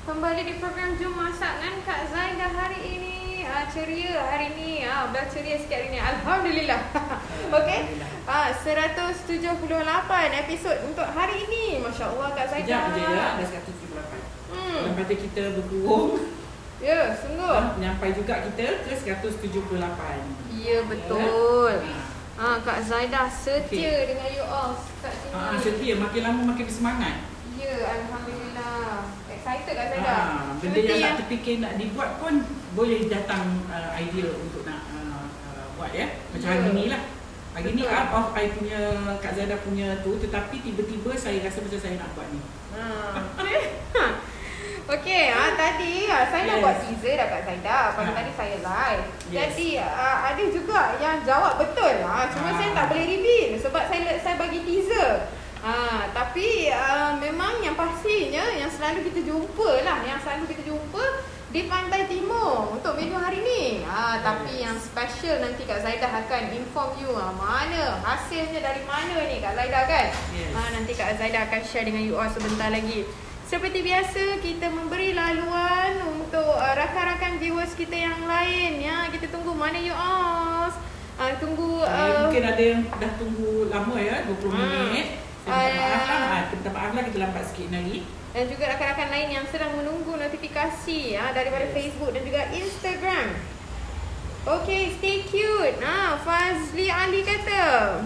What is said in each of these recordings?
Kembali di program Jom Masak dengan Kak Zaidah hari ini. Ceria hari ini. Berceria sikit hari ini. Alhamdulillah. Okey. 178 episod untuk hari ini. Masya Allah Kak Zaidah. Sekejap je ya, dah 178. Dalam pada kita berkurung. Ya, sungguh. Nyampai juga kita ke 178. Ya, betul. Ya. Kak Zaidah setia dengan you all kat sini. Setia, makin lama makin bersemangat. Ya, Alhamdulillah. Excited Kak Zaidah. Benda yang tak terfikir nak dibuat pun boleh datang idea untuk nak buat ya. Macam hari ni lah. Hari ni out of I punya, Kak Zaidah punya tu, tetapi tiba-tiba saya rasa macam saya nak buat ni. Okey, tadi saya dah buat teaser dah Kak Zaidah. Pada tadi saya live. Yes. Jadi ada juga yang jawab betul. Cuma saya tak boleh reveal sebab saya bagi teaser. Tapi memang yang pastinya yang selalu kita jumpa lah, yang selalu kita jumpa di Pantai Timur untuk menu hari ni. Tapi yang special nanti Kak Zaidah akan inform you mana hasilnya dari mana ni Kak Zaidah kan. Yes. Nanti Kak Zaidah akan share dengan you all sebentar lagi. Seperti biasa, kita memberi laluan untuk rakan-rakan viewers kita yang lain ya. Kita tunggu mana you all. Tunggu Mungkin ada yang dah tunggu lama ya, 20 minit. Kita maaf lah kita lambat sikit hari. Dan juga rakan-rakan lain yang sedang menunggu notifikasi daripada Facebook dan juga Instagram. Okay, stay cute. Fazli Ali kata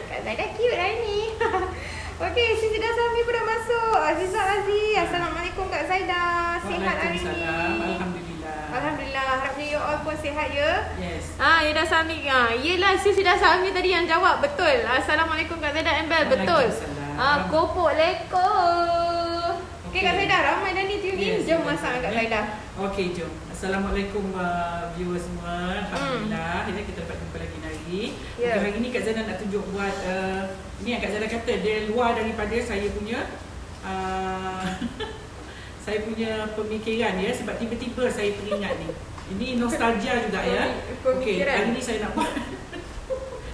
Kak Zaidah cute hari ni. Okay, Siti Dasami pun dah masuk. Azizah Aziz, Assalamualaikum Kak Zaidah. Sihat hari ni? Alhamdulillah. Alhamdullah, harapnya you all pun sihat ya. Yes. Ida Sami. Yelah, Siti Dasami tadi yang jawab betul. Assalamualaikum Kak Zaidah Embel, betul. Kopok leko. Okay Kak Zaidah, ramai dah ni tune in. Jom masak Kak Zaidah. Okay, jom. Assalamualaikum viewers semua. Alhamdulillah, ini kita dapat jumpa lagi hari. Okay, hari ni Kak Zaidah nak tunjuk buat ni yang Kak Zaidah kata dia luar daripada saya punya saya punya pemikiran ya, sebab tiba-tiba saya teringat ni. Ini nostalgia juga ya. Okey, hari ni saya nak buat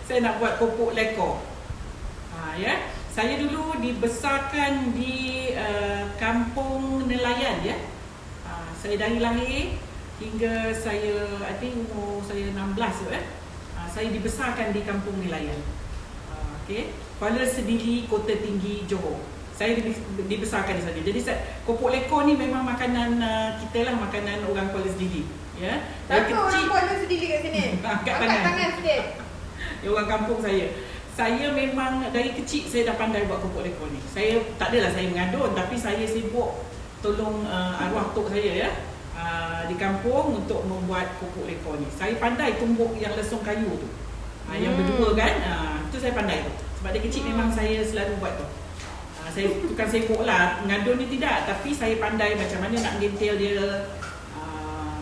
saya nak buat kopok lekor. Ya. Saya dulu dibesarkan di kampung nelayan ya. Saya dari lahir hingga saya I think umur saya 16 ya. Saya dibesarkan di kampung nelayan. Okey, Kuala Sedili, Kota Tinggi, Johor. Saya dibesarkan di sana. Jadi kopok lekor ni memang makanan kita lah, makanan orang Kuala Sedili. Ya. Dari kecil orang Kuala Sedili kat sini. Angkat tangan sikit. Ya, orang kampung saya. Saya memang dari kecil saya dah pandai buat kopok lekor ni. Saya tak adalah saya mengadun, tapi saya sibuk tolong arwah tok saya ya. Di kampung untuk membuat kopok lekor ni. Saya pandai tumbuk yang lesung kayu tu. Yang berdua kan, itu saya pandai tu. Sebab dari kecil memang saya selalu buat tu. Saya tukang sibuk lah, ngadun ni tidak. Tapi saya pandai macam mana nak gentil dia,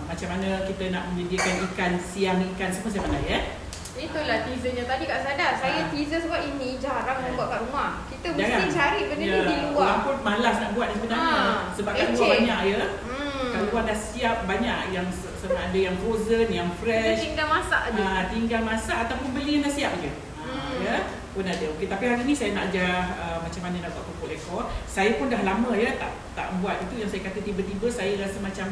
macam mana kita nak menyediakan ikan, siang ikan, semua saya pandai ya. Itulah teasernya tadi Kak Zaidah. Saya teaser sebab ini jarang membuat kat rumah. Kita mesti cari benda ni di luar. Orang pun malas nak buat sebenarnya. Sebab kat luar banyak ya. Kat luar dah siap banyak yang ada yang frozen, yang fresh. Kita tinggal masak je. Tinggal masak ataupun beli yang dah siap je. Ya, pun ada. Okey, tapi hari ni saya nak ajar macam mana nak buat kopok lekor. Saya pun dah lama ya tak buat itu, yang saya kata tiba-tiba saya rasa macam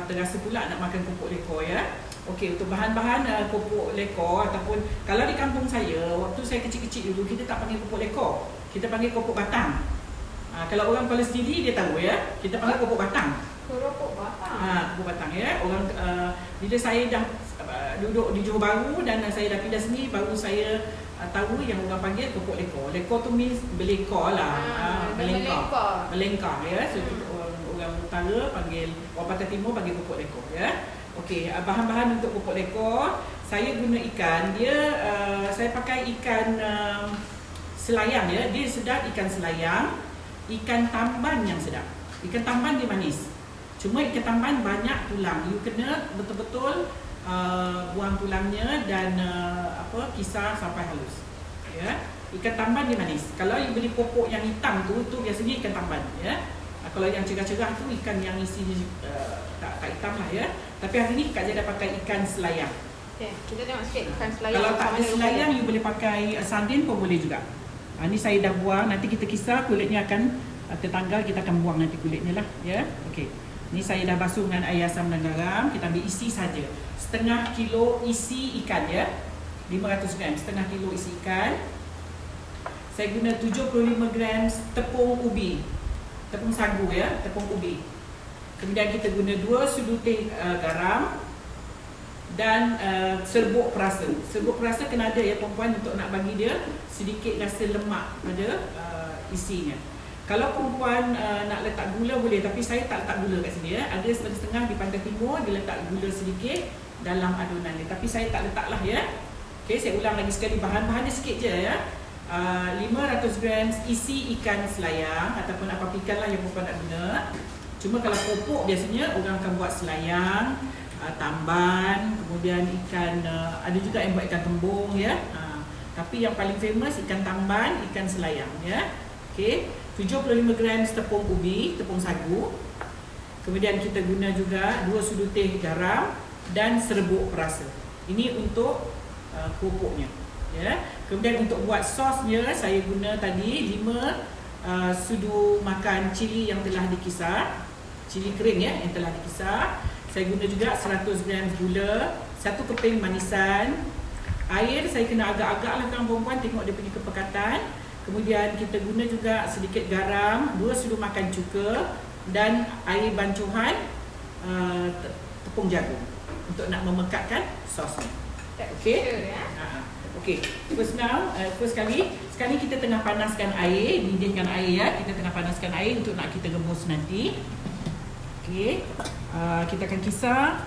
terasa pula nak makan kopok lekor ya. Okey, untuk bahan-bahan kopok lekor ataupun kalau di kampung saya waktu saya kecil-kecil dulu kita tak panggil kopok lekor. Kita panggil kopok batang. Kalau orang Kuala Sedili dia tahu ya. Kita panggil kopok batang. Kopok batang. Kopok batang ya. Orang bila saya dah duduk di Johor Bahru dan saya dah pindah sini, baru saya tahu yang orang panggil kopok lekor. Lekor tu means belekor lah. Melengkar ya. So orang utara panggil, orang Pantai Timur panggil kopok lekor ya. Okey, bahan-bahan untuk kopok lekor, saya guna ikan. Dia saya pakai ikan selayang ya. Dia sedap, ikan selayang. Ikan tamban yang sedap. Ikan tamban dia manis. Cuma ikan tamban banyak tulang. You kena betul-betul buang tulangnya dan kisar sampai halus. Ya. Ikan tamban dia manis. Kalau you beli kopok yang hitam tu biasanya ikan tamban ya. Kalau yang cerah-cerah tu ikan yang isi tak hitam lah ya. Tapi hari ni Kak Zaidah pakai ikan selayang. Okay, kita tengok sikit ikan selayang. Kalau tak ada selayang, you boleh pakai sardin pun boleh juga. Ni saya dah buang, nanti kita kisar kulitnya akan tertanggal kita akan buang nanti kulitnya lah ya. Okey. Ni saya dah basuh dengan air asam dan garam. Kita ambil isi saja. Setengah kilo isi ikan ya. 500 gram, setengah kilo isi ikan. Saya guna 75 gram tepung ubi. Tepung sagu ya, tepung ubi. Kemudian kita guna 2 sudu teh garam dan serbuk perasa. Serbuk perasa kena ada ya perempuan untuk nak bagi dia sedikit rasa lemak pada isinya. Kalau perempuan nak letak gula boleh, tapi saya tak letak gula kat sini ya. Ada setengah-setengah di Pantai Timur dia letak gula sedikit dalam adunan dia, tapi saya tak letak lah ya. Okey, saya ulang lagi sekali, bahan-bahannya sikit je ya. 500 gram isi ikan selayang ataupun apa ikan lah yang perempuan nak guna. Cuma kalau popok biasanya orang akan buat selayang, tamban, kemudian ikan, ada juga yang buat ikan kembung ya. Tapi yang paling famous ikan tamban, ikan selayang ya. Okey, 75 gram tepung ubi, tepung sagu. Kemudian kita guna juga 2 sudu teh garam dan serbuk perasa. Ini untuk kerupuknya ya. Kemudian untuk buat sosnya saya guna tadi 5 sudu makan cili yang telah dikisar, cili kering ya yang telah dikisar. Saya guna juga 100 gram gula, 1 keping manisan. Air saya kena agak-agak lah kan perempuan, tengok dia punya kepekatan. Kemudian kita guna juga sedikit garam, 2 sudu makan cuka dan air bancuhan tepung jagung untuk nak memekatkan sosnya. Okey. Okey. First kali kita tengah panaskan air, didihkan air ya. Kita tengah panaskan air untuk nak kita rebus nanti. Okey. Kita akan kisar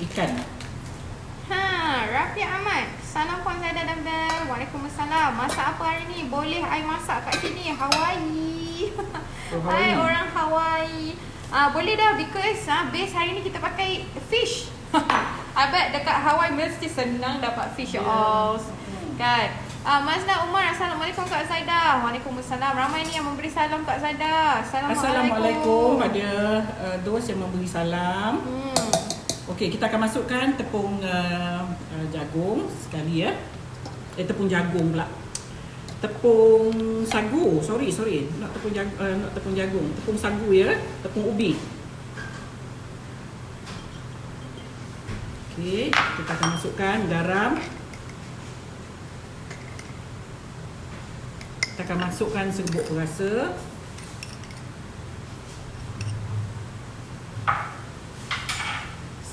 ikan. Rafiq Ahmad. Salam Puan Zaidah dan Bel. Waalaikumsalam. Masak apa hari ni? Boleh I masak kat sini. Hawaii. Hai orang Hawaii. Boleh dah because base hari ni kita pakai fish. I bet dekat Hawaii mesti senang dapat fish all. Kan? Mazda Umar, Assalamualaikum Kak Zaidah. Waalaikumsalam. Ramai ni yang memberi salam Kak Zaidah. Assalamualaikum pada those yang memberi salam. Okey, kita akan masukkan tepung jagung sekali ya. Tepung jagung pula. Tepung sagu. Sorry. Not tepung jagung. Tepung sagu ya, tepung ubi. Okey, kita akan masukkan garam. Kita akan masukkan serbuk perasa.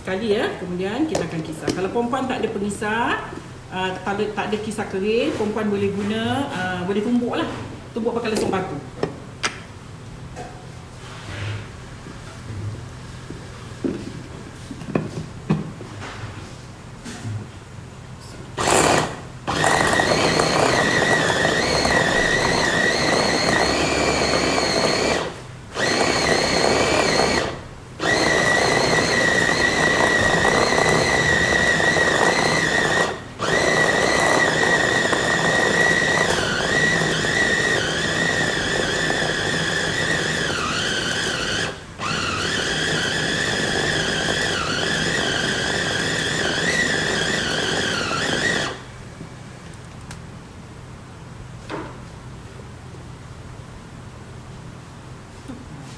Sekali ya, kemudian kita akan kisar. Kalau perempuan tak ada pengisar, tak ada kisar kering, perempuan boleh guna, boleh tumbuk lah. Tumbuk pakai lesung batu.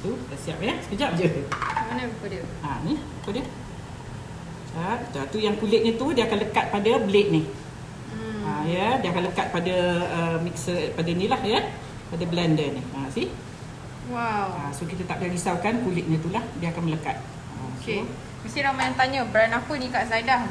Tu dah siap ya. Sekejap je. Mana buku dia? Ni buku dia. Tu yang kulitnya tu dia akan lekat pada blade ni. Ya, dia akan lekat pada mixer pada ni lah ya. Pada blender ni. See? Wow. So kita tak payah risaukan kulitnya tu lah, dia akan melekat. Okey. Mesti ramai yang tanya brand apa ni Kak Zaidah.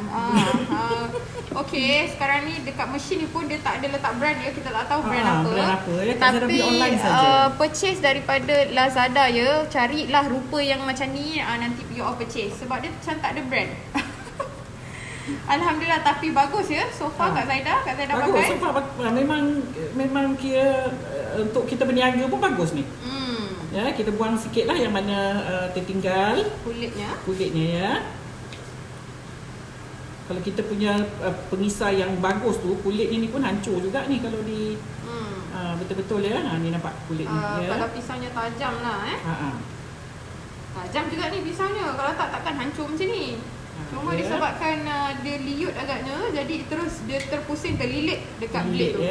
Okey, sekarang ni dekat mesin ni pun dia tak ada letak brand ya. Kita tak tahu brand apa. Brand apa ya? Tapi online saja. Purchase daripada Lazada ya. Carilah rupa yang macam ni, nanti you all purchase sebab dia macam tak ada brand. Alhamdulillah, tapi bagus ya so far Kak Zaidah pakai. Bagus, so far memang kira untuk kita berniaga pun bagus ni. Ya, kita buang sikit lah yang mana tertinggal kulitnya ya. Kalau kita punya pengisar yang bagus tu, kulitnya ni pun hancur juga ni kalau di betul-betul ya. Ni nampak kulit ni ya. Kalau pisaunya tajam lah tajam juga ni pisaunya. Kalau takkan hancur macam ni. Cuma disebabkan dia liut agaknya, jadi terus dia terpusing terlilit dekat blade tu.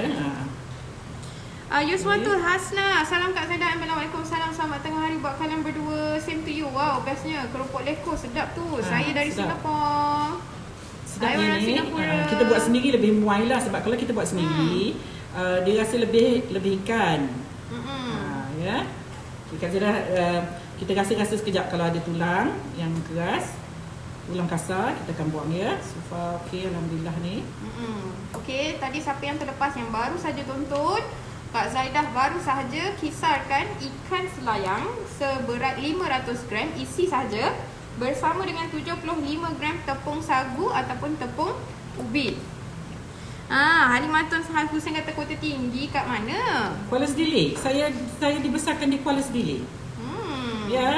Yuswatul Hasna, salam Kak Zaidah. Waalaikumsalam. Selamat tengah hari buat kalian berdua. Same to you. Wow, bestnya keropok leko sedap tu. Saya dari sedap. Singapura. Sedap Saya orang ni. Singapura. Kita buat sendiri lebih muai lah, sebab kalau kita buat sendiri dia rasa lebih ikan. Ya. Ikan Zaidah kita rasa sekejap kalau ada tulang yang keras, tulang kasar kita akan buang ya. So far okey, alhamdulillah ni. Okey, tadi siapa yang terlepas yang baru saja tonton, Kak Zaidah baru sahaja kisarkan ikan selayang seberat 500 gram isi saja bersama dengan 75 gram tepung sagu ataupun tepung ubi. Halimatun Sahal Hussein kata Kota Tinggi kat mana? Kuala Sedili. Saya dibesarkan di Kuala Sedili. Ya,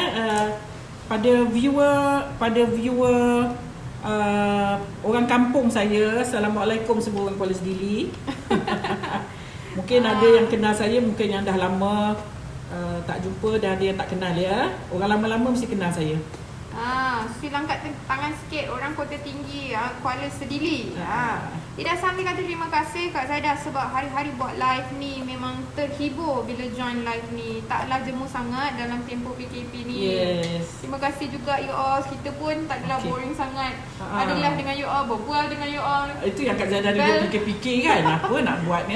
pada viewer orang kampung saya, Assalamualaikum semua orang Kuala Sedili. Mungkin ada yang kenal saya, mungkin yang dah lama tak jumpa, dan ada yang tak kenal ya. Orang lama-lama mesti kenal saya. Silang kat tangan sikit orang Kota Tinggi, Kuala Sedili. Ida Sami kata terima kasih Kak Zaidah sebab hari-hari buat live ni memang terhibur bila join live ni. Taklah jemu sangat dalam tempoh PKP ni. Yes. Terima kasih juga you all. Kita pun taklah boring sangat. Ada live dengan you all, berbual dengan you all. Itu yang Kak Zaidah duduk fikir-fikir kan, apa nak buat ni,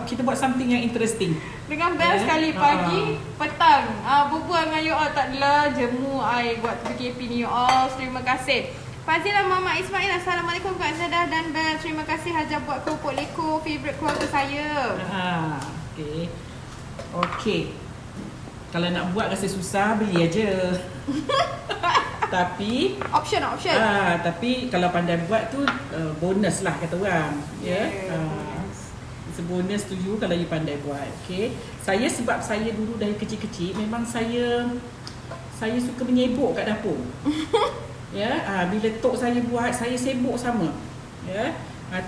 kita buat something yang interesting. Dengan best sekali pagi, petang, berbual dengan you all, taklah jemu I buat PKP ni you all. Terima kasih. Fazilah Muhammad Ismail, Assalamualaikum Kak Zaidah dan Bel. Terima kasih Hajar buat keropok leko, favourite keluarga saya. Okey. Kalau nak buat rasa susah, beli aja. Tapi option. tapi kalau pandai buat tu bonus lah kata orang. Ya. It's a bonus to you kalau you pandai buat. Okey. Sebab saya dulu dari kecil-kecil memang saya suka menyebuk kat dapur. Ya, bila tok saya buat, saya sibuk sama. Ya.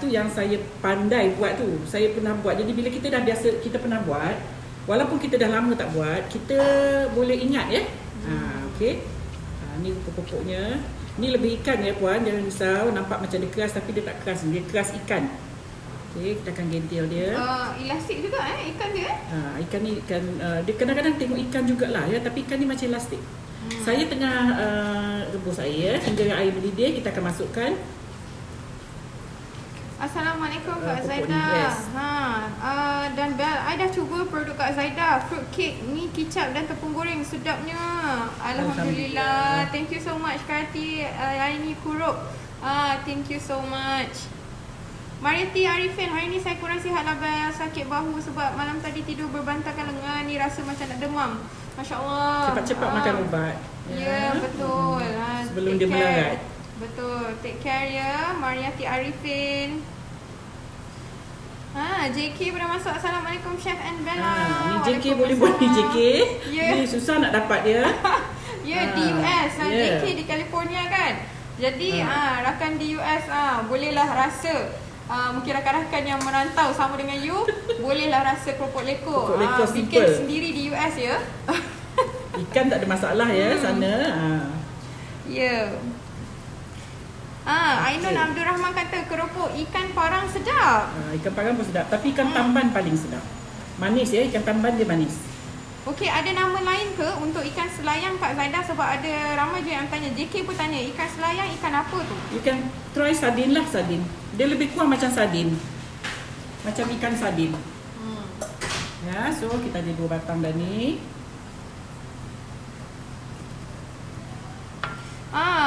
Tu yang saya pandai buat tu. Saya pernah buat. Jadi bila kita dah biasa, kita pernah buat, walaupun kita dah lama tak buat, kita boleh ingat ya. Okey. Ni pokoknya. Ni lebih ikan ya puan, jangan risau. Nampak macam dia keras tapi dia tak keras. Dia keras ikan. Okey, kita akan gentil dia. Elastik juga ikan dia. Ikan ni dia kadang-kadang tengok ikan jugalah ya, tapi ikan ni macam elastik. Saya tengah rebus air hingga air mendidih, kita akan masukkan. Assalamualaikum Kak Zaidah. Dan Bel, I dah cuba produk Kak Zaidah, fruit cake, mi kicap dan tepung goreng, sedapnya. Alhamdulillah. Thank you so much Karti Aini Kurup. Thank you so much. Mariati Arifin, hari ni saya kurang sihat lah Bel, sakit bahu sebab malam tadi tidur berbantakan lengan, ni rasa macam nak demam. Masya Allah. Cepat-cepat makan ubat. Ya, betul. Sebelum dia melarat. Betul. Take care ya, Mariati Arifin. JK pada masuk. Assalamualaikum Chef and Bella. Ni JK boleh buat ni JK. Ni susah nak dapat dia. Di US. JK di California kan. Jadi rakan di US bolehlah rasa. Mungkin rakan-rakan yang merantau sama dengan you, bolehlah rasa keropok leko. Bikin sendiri di US ya. Ikan tak ada masalah ya sana. Ya. Ainun Abdul Rahman kata keropok ikan parang sedap. Ikan parang pun sedap, tapi ikan tamban paling sedap. Manis ya, ikan tamban dia manis. Okey, ada nama lain ke untuk ikan selayang Kak Zaidah? Sebab ada ramai je yang tanya. JK pun tanya, ikan selayang ikan apa tu? You can try sardin lah, sardin. Dia lebih kurang macam sardin. Macam ikan sardin. Ya, so kita ada 2 batang dah ni.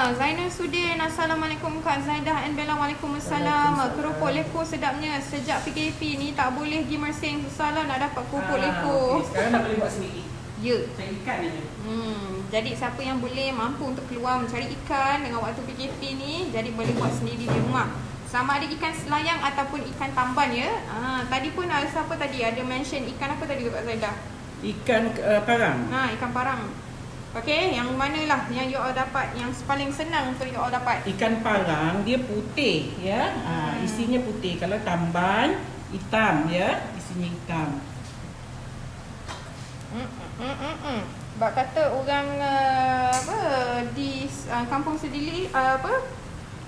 Zainal Sudin, Assalamualaikum Kak Zaidah and Bella. Waalaikumsalam. Keropok leko sedapnya. Sejak PKP ni tak boleh pergi Mersing, susah lah nak dapat keropok leko. Sekarang nak boleh buat sendiri. Ya. Cari ikan ni. Jadi siapa yang boleh mampu untuk keluar mencari ikan dengan waktu PKP ni, jadi boleh buat sendiri di rumah. Sama ada ikan selayang ataupun ikan tamban ya. Tadi pun siapa tadi ada mention ikan apa tadi Kak Zaidah? Ikan parang. Ikan parang. Okey, yang manalah yang you all dapat, yang paling senang untuk you all dapat? Ikan parang dia putih ya. Isinya putih. Kalau tamban hitam ya, isinya hitam. Bak kata orang di Kampung Sedili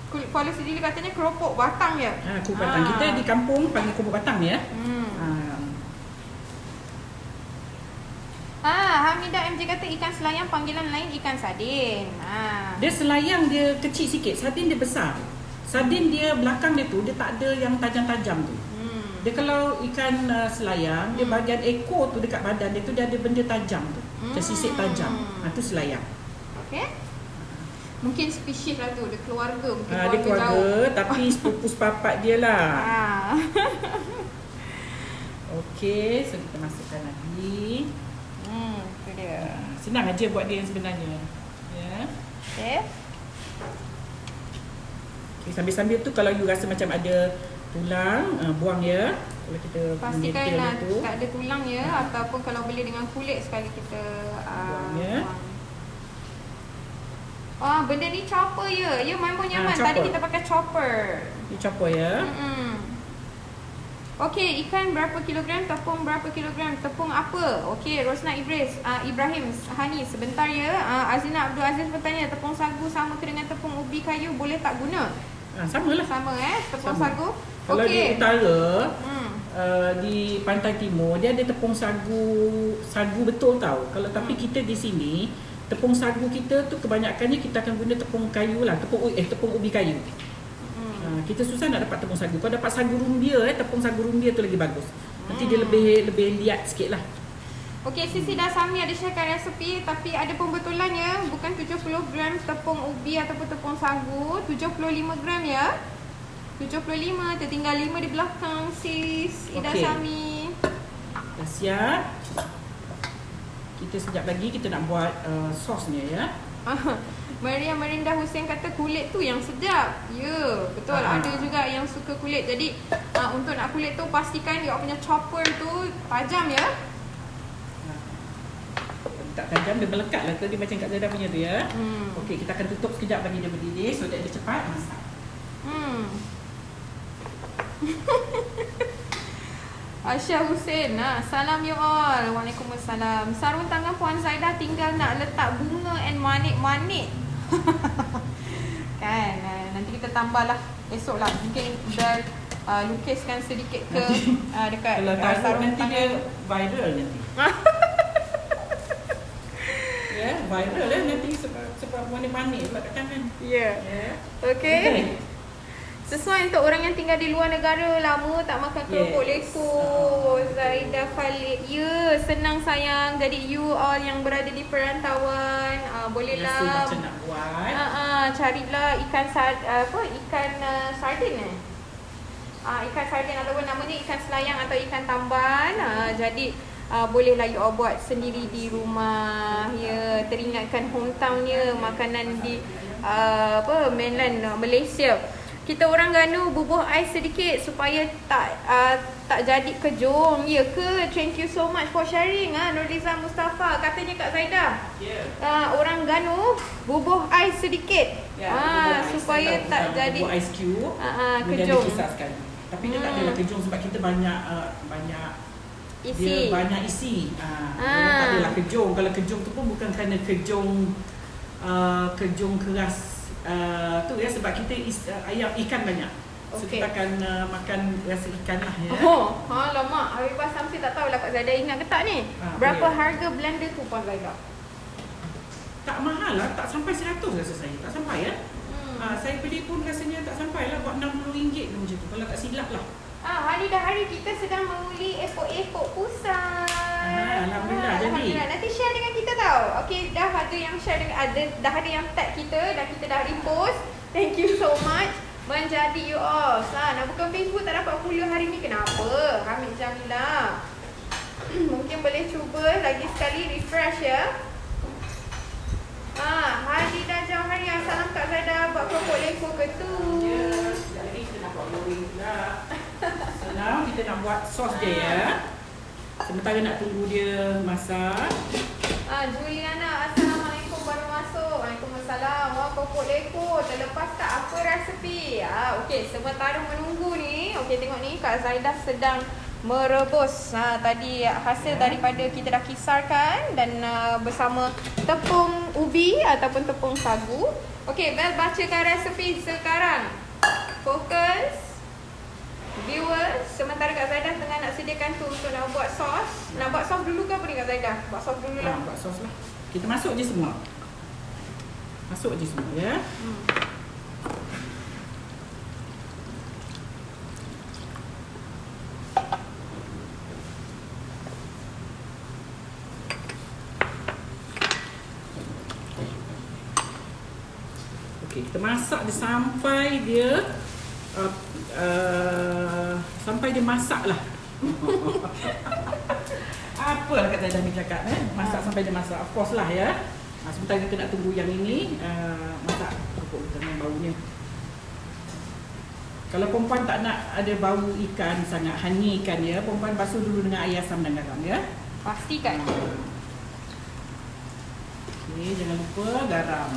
Kuala Sedili katanya keropok batang ya. Keropok batang. Kita di kampung panggil keropok batang ya. Hamidah MJ kata ikan selayang panggilan lain ikan sardin. Dia selayang dia kecil sikit, sardin dia besar. Sardin dia belakang dia tu dia tak ada yang tajam-tajam tu. Dia kalau ikan selayang, dia bahagian ekor tu dekat badan dia tu dia ada benda tajam tu. Macam sisik tajam. Tu selayang. Okey. Mungkin spesies lah tu, dia keluarga, mungkin Dia keluarga jauh. tapi sepupu sepapak dia lah. Okey, so kita masukkan lagi. Itu dia. Senang aja buat dia yang sebenarnya. Ya. Okay. Okay, sambil-sambil tu kalau you rasa macam ada tulang, buang ya. Kalau kita pastikanlah tu tak ada tulang ya, ataupun kalau boleh dengan kulit sekali kita buang ya. Benda ni chopper ya. Ya memang nyaman. Chopper. Tadi kita pakai chopper. Ni chopper ya. Okey, ikan berapa kilogram, tepung berapa kilogram, tepung apa? Okey, Rosna Ibrahim Hani sebentar ya. Azina Abdul Aziz bertanya, tepung sagu sama ke dengan tepung ubi kayu, boleh tak guna? Sama lah. Sama tepung Sama. sagu. Kalau di utara, di pantai timur dia ada tepung sagu betul tau. Kalau tapi kita di sini tepung sagu kita tu kebanyakannya kita akan guna tepung kayu lah, tepung ubi kayu. Kita susah nak dapat tepung sagu. Kalau dapat sagu rumbia, tepung sagu rumbia tu lagi bagus. Nanti dia lebih liat sikit lah. Okey, Sisi Dasami ada sharekan resepi tapi ada pembetulannya, bukan 70 gram tepung ubi ataupun tepung sagu, 75 gram ya. 75, tertinggal 5 di belakang sis Ida Sami. Dah siap. Kita sekejap lagi kita nak buat sosnya ya. Maria Merinda Hussein kata kulit tu yang sedap. Ya, betul. Ada juga yang suka kulit. Jadi untuk nak kulit tu pastikan you punya chopper tu tajam ya. Tak tajam, dia melekat lah tadi macam Kak Zada punya tu ya. Okey, kita akan tutup sekejap bagi dia berdidih so that dia cepat masak. Aisyah Hussein, salam you all. Waalaikumsalam. Sarung tangan Puan Zaidah tinggal nak letak bunga and manik-manik. Kan, nanti kita tambahlah esok lah. Mungkin dah lukiskan sedikit ke dekat kalau sarung nanti tangan. dia viral nanti. Ya, viral lah nanti sebab manik-manik pula kat tangan. Ya. Okey. Sesuai untuk orang yang tinggal di luar negara, lama tak makan keropok lekor. Zaidah Khalid. Ya, senang sayang. Jadi you all yang berada di perantauan, bolehlah rasa macam nak buat. carilah ikan sardin ikan sardin ataupun namanya ikan selayang atau ikan tamban. Jadi bolehlah you all buat sendiri di rumah. Ya, teringatkan hometownnya makanan di mainland Malaysia. Kita orang Ganu bubuh ais sedikit supaya tak jadi kejung. Ya ke? Thank you so much for sharing. Nurliza Mustafa katanya Kak Zaidah. Orang Ganu bubuh ais sedikit. Supaya tak jadi bubuh ais cube. kejung. Dia kisar sekali. Tapi dia tak adalah kejung sebab kita banyak isi. dia banyak isi. Dia tak adalah kejung. Kalau kejung tu pun bukan kerana kejung keras. Tu ya sebab kita ayam ikan banyak. So kita akan makan rasa ikan lah ya. Alamak, Habibah Samsi tak tahulah Kak Zaidah ingat ke tak ni. Berapa harga blender tu Puan Zaidah? Tak mahal lah, tak sampai 100 rasa saya. Tak sampai ya. Saya beli pun rasanya tak sampai lah, buat RM60 macam tu. Kalau tak silap lah. Hari dah hari kita sedang menguli epok-epok pusat. Alhamdulillah jadi. Nanti share dengan kita tau. Okey, dah ada yang share dah ada yang tag kita dan kita dah repost. Thank you so much. Menjadi you all. Nak buka Facebook tak dapat follow hari ni kenapa? Hamid Jamila. Mungkin boleh cuba lagi sekali refresh ya. Hadi dan Jauhari, salam Kak Zaidah buat keropok lekor ke tu. Ya, jadi kita nak buat goreng pula. Sekarang kita nak buat sos dia ya. Sementara nak tunggu dia masak. Juliana, Assalamualaikum baru masuk. Waalaikumsalam. Wah, keropok lekor. Terlepas tak apa resepi? Okey, sementara menunggu ni. Okey, tengok ni Kak Zaidah sedang merebus tadi hasil daripada kita dah kisarkan dan bersama tepung ubi ataupun tepung sagu. Okey, Bel bacakan resepi sekarang. Fokus. Viewers, sementara Kak Zaidah tengah nak sediakan tu untuk nak buat sos. Nak buat sos dulu ke apa ni Kak Zaidah? Buat sos dulu lah. Buat sos lah. Kita masuk je semua. Masuk je semua ya. Okey, kita masak dia sampai dia sampai dia masak lah. Apalah Kak Zaidah ni cakap masak sampai dia masak. Of course lah ya. Sebentar kita nak tunggu yang ini masak kerupuk kita dengan baunya. Kalau perempuan tak nak ada bau ikan sangat, honey ikan ya, perempuan basuh dulu dengan air asam dan garam ya. Pastikan. Okey, jangan lupa garam.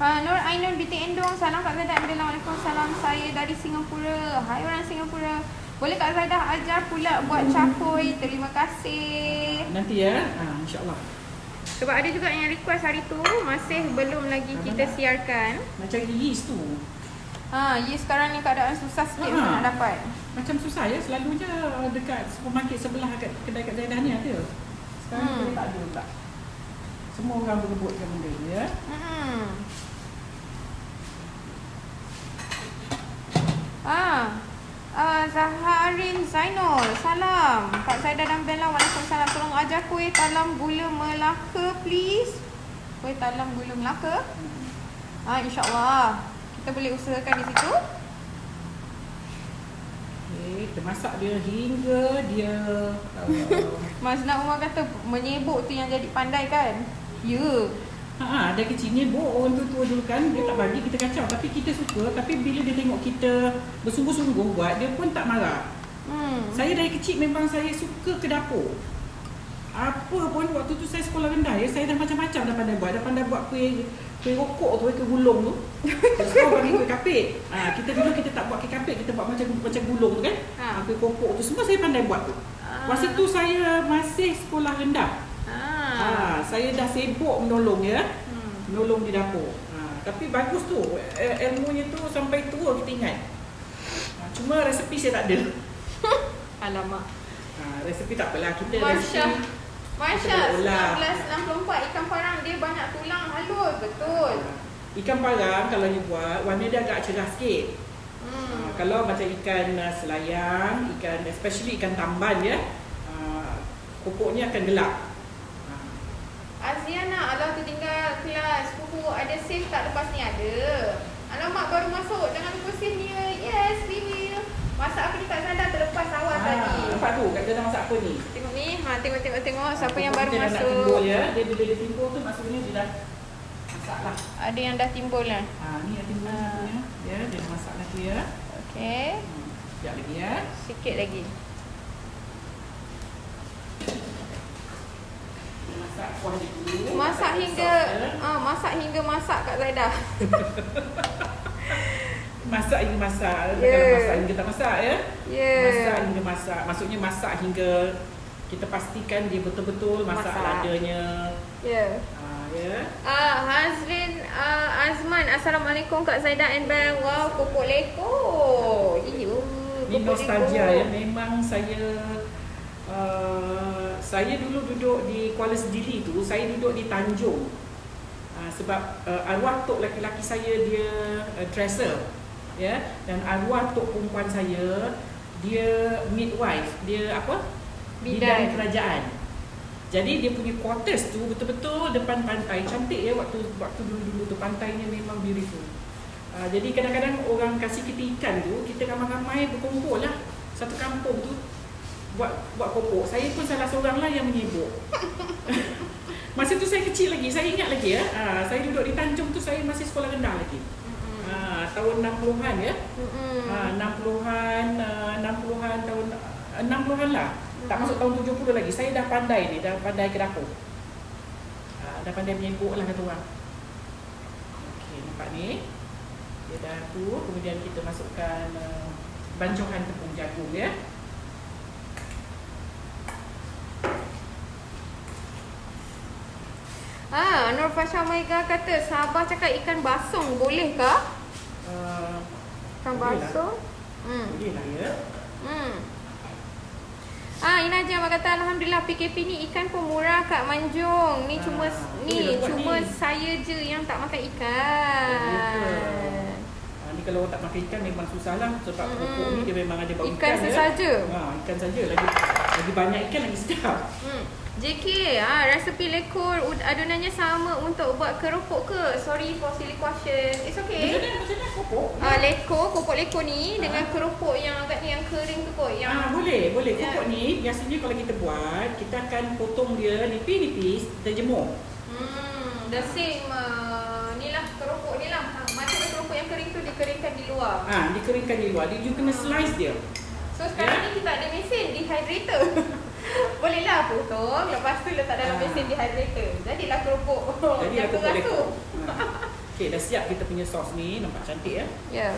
Nur Ainun binti Endong, salam Kak Zaidah. Waalaikumsalam, saya dari Singapura. Hai orang Singapura. Boleh Kak Zaidah ajar pula buat cakui? Terima kasih. Nanti ya, insyaAllah. Sebab ada juga yang request hari tu, masih belum lagi kita siarkan. Nak cari yeast tu. Yeast sekarang ni keadaan susah sikit nak dapat. Macam susah ya, selalu je dekat supermarket sebelah kedai Kak Zaidah ni ada. Sekarang kita tak ada pula. Semua orang berebutkan benda ni ya. Zaharin Zainul, salam Kak Zaidah dan Bella. Waalaikumsalam. Tolong ajar kuih talam gula Melaka please. Kuih talam gula Melaka. InsyaAllah kita boleh usahakan di situ. Okay, kita masak dia hingga dia Mas Nak Umar kata menyebuk tu yang jadi pandai kan? Ya. Ada kecil ni orang tua dulu kan dia tak bagi kita kacau, tapi kita suka. Tapi bila dia tengok kita bersungguh-sungguh buat, dia pun tak marah. Saya dari kecil memang saya suka ke dapur. Apa pun waktu tu saya sekolah rendah ya, saya dah macam-macam dah pandai buat. Dah pandai buat kuih rokok tu, kuih gulung tu. Sekarang bagi kuih kapit. Kita dulu kita tak buat kuih kapit, kita buat macam gulung tu kan. Kuih rokok tu semua saya pandai buat tu. Masa tu saya masih sekolah rendah. Saya dah sibuk menolong ya. Menolong di dapur. Tapi bagus tu. Ilmunya tu sampai tua kita ingat. Cuma resepi saya tak ada. Alamak. Resepi tak apalah, kita Masya 1964 ikan parang dia banyak tulang halus. Betul. Ikan parang kalau you buat, warna dia agak cerah sikit. Kalau macam ikan selayang, ikan especially ikan tamban ya, pokoknya akan gelap. Aziana, Allah tertinggal kelas. Pupu ada save tak lepas ni? Ada. Alamak, baru masuk. Jangan lupa save ni. Yes, we will. Masak apa ni Kak Zaidah terlepas awas tadi. Nampak tu, Kak Zaidah masak apa ni? Tengok ni. Tengok. Siapa yang baru dia masuk. Nak timbul ya. Dia bila dia timbul tu maksudnya dia dah masak lah. Ada yang dah timbul lah. Ni dah timbul satunya. Ya, dia dah masak lah tu ya. Okey. Sekejap lagi ya. Sikit lagi. Masak kuah dia dulu. Masak hingga masak Kak Zaidah. Masak hingga masak. Yeah. Masak hingga tak masak ya. Masak hingga masak. Maksudnya masak hingga kita pastikan dia betul-betul masak ladanya. Ya. Hazrin Azman, Assalamualaikum Kak Zaidah and Bang. Wow, kopok leko. Ini nostalgia ya. Memang saya dulu duduk di Kuala Sedili tu, saya duduk di Tanjung. Sebab arwah tok laki-laki saya dia dresser. Ya, dan arwah tok perempuan saya dia midwife, dia apa? Bidan kerajaan. Jadi dia punya quarters tu betul-betul depan pantai. Cantik ya waktu dulu-dulu tu, pantainya memang beautiful. Jadi kadang-kadang orang kasih kita ikan tu, kita ramai-ramai berkumpul lah satu kampung tu buat kopok. Saya pun salah seorang lah yang menyibuk. Masa tu saya kecil lagi, saya ingat lagi ya. Saya duduk di Tanjung tu, saya masih sekolah rendah lagi. Tahun 60-an ya. 60-an tahun 60-an lah. Tak masuk tahun 70 lagi. Saya dah pandai ni, dah pandai ke dapur. Dah pandai menyibuk lah kata orang. Okey, nampak ni. Dia dah tu, kemudian kita masukkan bancuhan tepung jagung ya. Nur Fasha Maiga kata Sabah cakap ikan basung boleh ke? Ikan basung? Boleh lah ya. Ina Jam kata Alhamdulillah PKP ni ikan pun murah kat Manjung. Ni cuma saya je yang tak makan ikan. Ni kalau tak makan ikan memang susah lah. Sebab keropok ni dia memang ada bau ikan. Ikan sesaja. Ikan saja. Lagi banyak ikan lagi sedap. JK, resepi lekor adonannya sama untuk buat keropok ke? Sorry for silly question. It's okay. Macam mana keropok? Keropok lekor ni dengan keropok yang agaknya yang kering tu kot. Boleh. Keropok ni biasanya kalau kita buat, kita akan potong dia nipis-nipis, kita jemur. The same ni lah keropok ni lah. Macam keropok yang kering tu dikeringkan di luar. Dikeringkan di luar. Dia juga kena slice dia. So sekarang ni kita ada mesin dehydrator. Bolehlah potong, lepas tu letak dalam mesin dehydrator. Jadilah keropok. Jadilah keropok lekor. Okay, dah siap kita punya sos ni. Nampak cantik ya? Ya.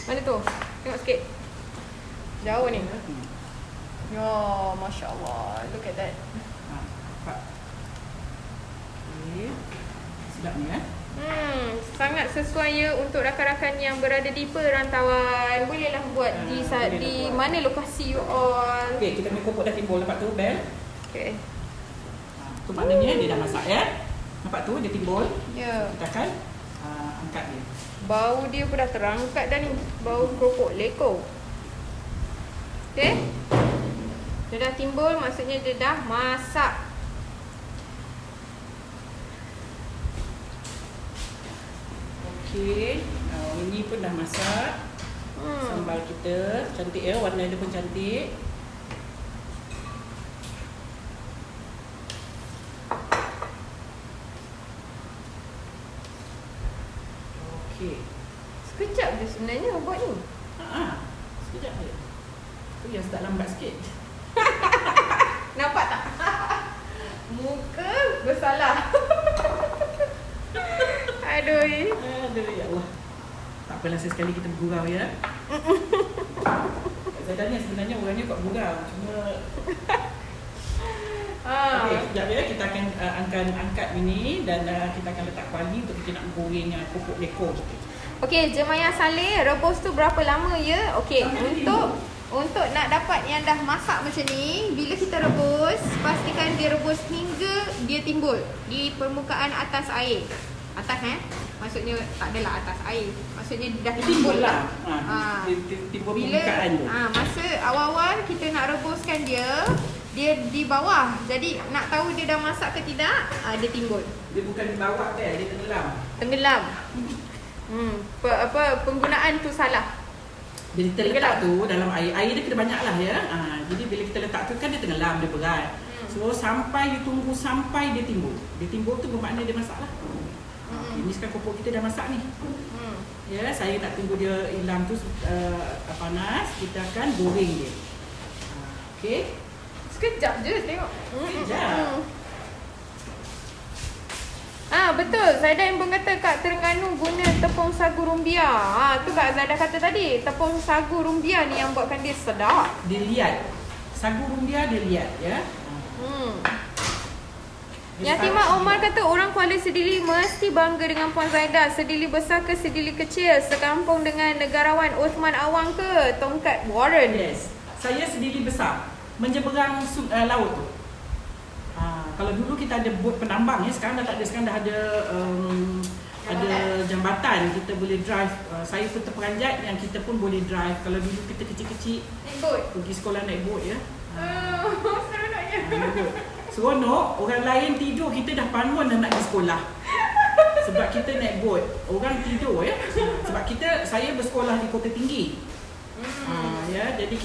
Mana tu? Tengok sikit. Jauh ni. Ya, Masya Allah. Look at that. Nampak. Okay. Sedap ni Sangat sesuai ya untuk rakan-rakan yang berada di perantauan. Bolehlah buat di mana lokasi you all. Okay, kita punya keropok dah timbul. Nampak tu, Bel? Okay. Tu maknanya dia dah masak ya. Nampak tu, dia timbul. Ya. Kita akan angkat dia. Bau dia pun dah terangkat dah ni. Bau keropok lekor. Okay. Dia dah timbul, maksudnya dia dah masak. Okay, ini pun dah masak. Sambal kita cantik ya, warna dia pun cantik. Okay. Sekejap je sebenarnya buat ni. Sekejap je. Tu yang sedap lambat sikit. Nampak tak? Muka bersalah. Aduh, ya Allah. Tak apalah sekali kita bergurau ya. Sebenarnya orangnya kok gurau. Cuma okay, sekejap ya. Kita akan angkat ini dan kita akan letak kuali untuk kita nak goreng keropok lekor kita. Okey, Jemaya Saleh, rebus tu berapa lama ya? Okey, untuk nak dapat yang dah masak macam ni, bila kita rebus, pastikan dia rebus hingga dia timbul di permukaan atas air. Atas maksudnya tak adalah atas air. Maksudnya dia dah timbul lah. Timbul bila permukaan tu. masa awal-awal kita nak rebuskan dia di bawah. Jadi nak tahu dia dah masak ke tidak, dia timbul. Dia bukan di bawah dia Tenggelam. Penggunaan tu salah. Bila kita letak tu dalam air dia kena banyak lah ya. Jadi bila kita letak tu kan dia tenggelam, dia berat. So sampai you tunggu sampai dia timbul. Dia timbul tu bermakna dia masak lah. Ini sekarang keropok kita dah masak ni. Ya, saya nak tunggu dia hilang tu panas, kita akan goreng dia. Okey. Sekejap je tengok. Sekejap. Betul. Zaidah yang kata kat Terengganu guna tepung sagu rumbia. Tu Kak Zaidah kata tadi, tepung sagu rumbia ni yang buatkan dia sedap. Dia liat. Sagu rumbia dia liat ya. Yatimah Omar kata orang Kuala Sedili mesti bangga dengan Puan Zaidah. Sedili besar ke Sedili kecil, sekampung dengan negarawan Osman Awang ke Tongkat Warren? Yes. Saya Sedili besar, menyeberang laut tu. Kalau dulu kita ada bot penambang ya, sekarang dah tak ada. Sekarang dah ada ada jambatan, kita boleh drive. Saya pun terperanjat yang kita pun boleh drive. Kalau dulu kita kecil-kecil naik bot, pergi sekolah naik bot ya. Seronoknya. Seronok, orang lain tidur, kita dah bangun dah nak pergi sekolah. Sebab kita naik bot. Orang tidur ya. Sebab saya bersekolah di Kota Tinggi. Ya, jadi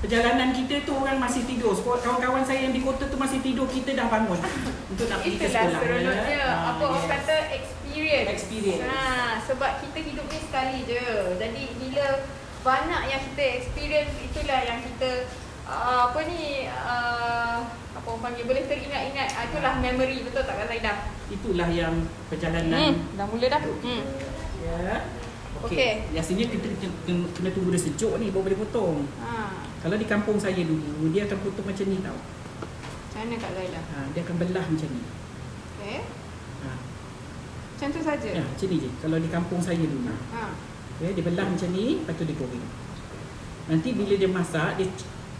perjalanan kita tu orang masih tidur. Kawan-kawan saya yang di kota tu masih tidur, kita dah bangun untuk nak pergi ke sekolah. Itulah seronoknya. Orang kata experience. Sebab kita hidup ni sekali je. Jadi bila banyak yang kita experience, itulah yang kita apa orang panggil, boleh teringat-ingat. Itulah memory, betul tak Kak Zaidah? Itulah yang perjalanan. Dah mula dah. Ya. Okey. Biasanya kita kena tunggu dia sejuk ni baru boleh potong. Kalau di kampung saya dulu, dia akan potong macam ni tau. Macam mana Kak Zaidah? Dia akan belah macam ni. Okay. Ha. Macam tu saja. Ya, macam ni je. Kalau di kampung saya dulu. Ha. Okay, dia belah macam ni, lepas tu dia goreng. Nanti bila dia masak, dia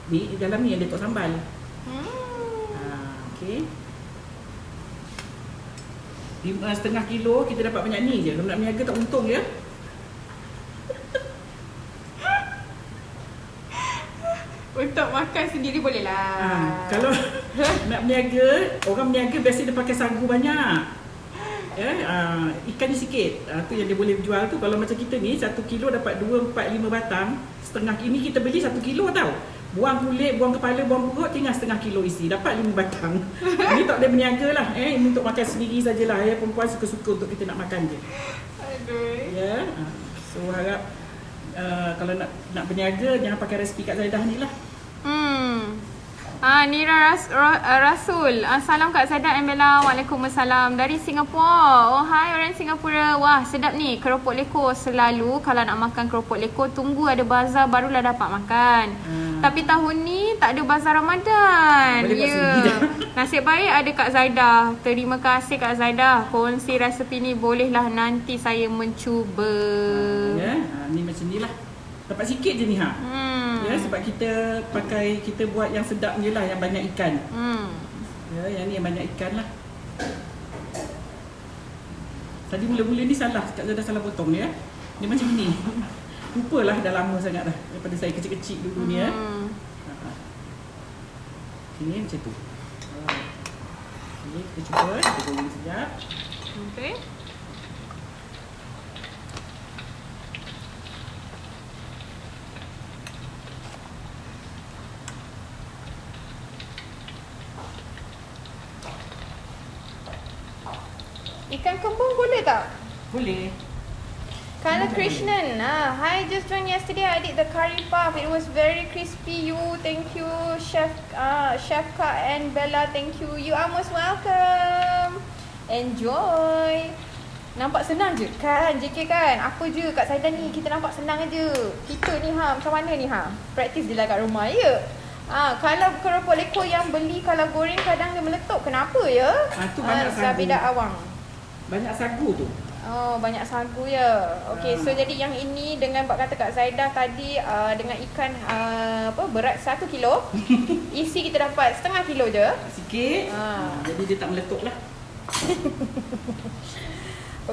ni dalam ni yang dia letak sambal. Okey. 5.5 kilo kita dapat banyak ni je. Kalau nak berniaga tak untung ya. Untuk makan sendiri boleh lah. Kalau nak berniaga, orang berniaga biasa dia pakai sagu banyak. Ikan ni sikit. Tu yang dia boleh jual tu. Kalau macam kita ni 1 kilo dapat 2, 4, 5 batang. Setengah ini kita beli 1 kilo tau. Buang kulit, buang kepala, buang perut, tinggal setengah kilo isi. Dapat 5 batang. Ini tak boleh berniaga lah. Ini untuk makan sendiri sajalah. Perempuan suka-suka untuk kita nak makan je. Aduh. Ya. So harap kalau nak berniaga jangan pakai resipi Kak Zaidah ni lah. Nira Rasul. Salam Kak Zaidah and Bella. Waalaikumsalam. Dari Singapura. Oh hai orang Singapura. Wah sedap ni keropok leko. Selalu kalau nak makan keropok leko tunggu ada bazar barulah dapat makan. Tapi tahun ni tak ada bazar Ramadan. Ya. Nasib baik ada Kak Zaidah. Terima kasih Kak Zaidah. Kongsi resepi ni bolehlah nanti saya mencuba. Ni macam ni lah. Dapat sikit je ni ha. Ya, sebab kita buat yang sedap je lah, yang banyak ikan. Ya, yang ni yang banyak ikan lah. Tadi mula-mula ni salah, Kak Zaidah salah potong ya. Dia macam ni. Lupalah dah lama sangat dah daripada saya kecil-kecil dulu ni ya. Ini macam tu. Okey, kita cuba, kita goreng sekejap. Okey. Ikan kembung boleh tak? Boleh. Kala Krishnan. Hi, just joined yesterday. I did the curry puff. It was very crispy. Thank you, Chef Kak and Bella. Thank you. You are most welcome. Enjoy. Nampak senang je kan JK kan? Apa je Kak Zaidah ni, kita nampak senang aje. Kita ni macam mana ni Praktis je lah kat rumah ya. Kalau keropok leko yang beli kalau goreng kadang dia meletup. Kenapa ya? Tu banyak sagu. Zabidah Awang. Banyak sagu tu. Oh, banyak sagu ya. Okey, so jadi yang ini dengan kata Kak Zaidah tadi dengan ikan berat 1 kilo. Isi kita dapat setengah kilo je. Sikit. Jadi dia tak meletup lah.